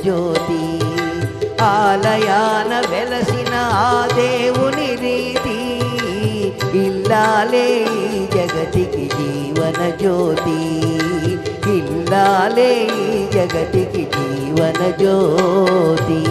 జ్యోతి. ఆలయాన వెలసిన ఆ దేవుని రీతి, ఇల్లాలే ఈ జగతికి జీవన జ్యోతి. ఇల్లాలే ఈ జగతికి జీవన జ్యోతి.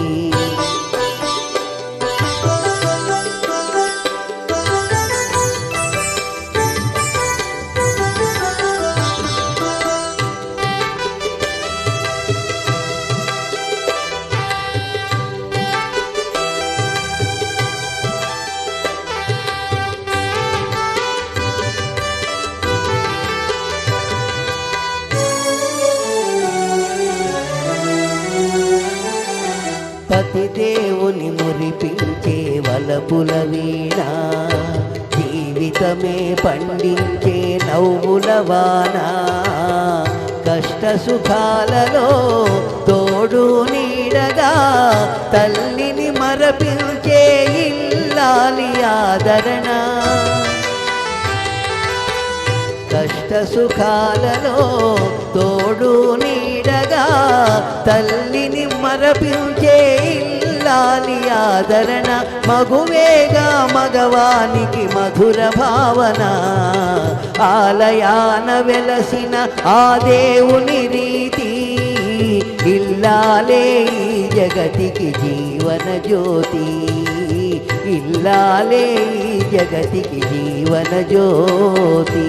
పతిదేవుని మురిపించే వలపుల వీణ, జీవితమే పండించే నవ్వుల వాన. కష్ట సుఖాలలో తోడు నీడగా తల్లిని మరపించే ఇల్లాలి ఆదరణ. కష్ట సుఖాలలో తోడు నీడగా తల్లిని మరపించే ఇల్లాలి ఆదరణ. మగువేగా మగవానికి మధుర భావన, ఆలయాన వెలసిన ఆ దేవుని రీతి. ఇల్లాలే ఈ జగతికి జీవన జ్యోతి. ఇల్లాలే ఈ జగతికి జీవన జ్యోతి.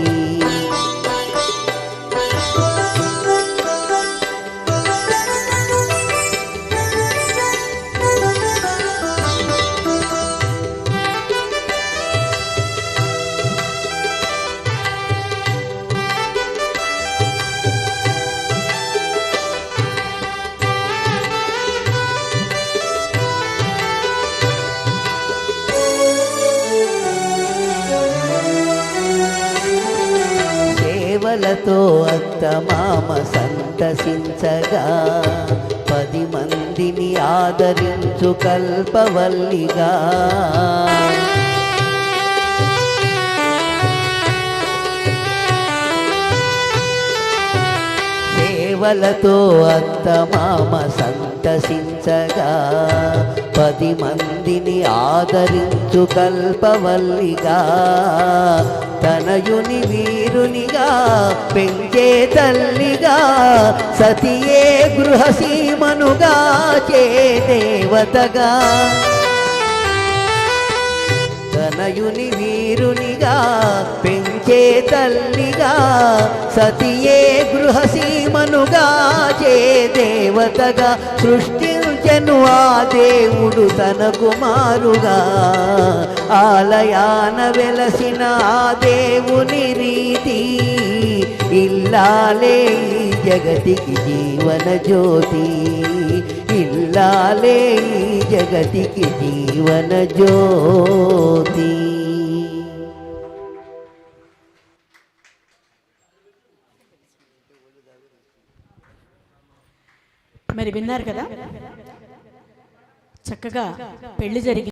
సేవలతో అత్తమామ సంతసించగా, 10 మందిని ఆదరించు కల్పవల్లిగా. సేవలతో అత్తమామ సంతసించగా, 10 మందిని ఆదరించు కల్పవల్లిగా. తనయుని వీరునిగా పెంచే తల్లిగా, సతియే గృహసీమనుగా చే దేవతగా. తనయుని వీరునిగా పెంచే తల్లిగా, సతియే గృహసీమనుగా చే దేవతగా. సృష్టించెను ఆ దేవుడు తన కుమారుగా, ఆలయాన వెలసిన ఆ దేవుని రీతి. ఇల్లాలే ఈ జగతికి జీవన జ్యోతి. ఇల్లాలే ఈ జగతికి జీవన జ్యోతి. మరి విన్నారు కదా, చక్కగా పెళ్లి జరిగి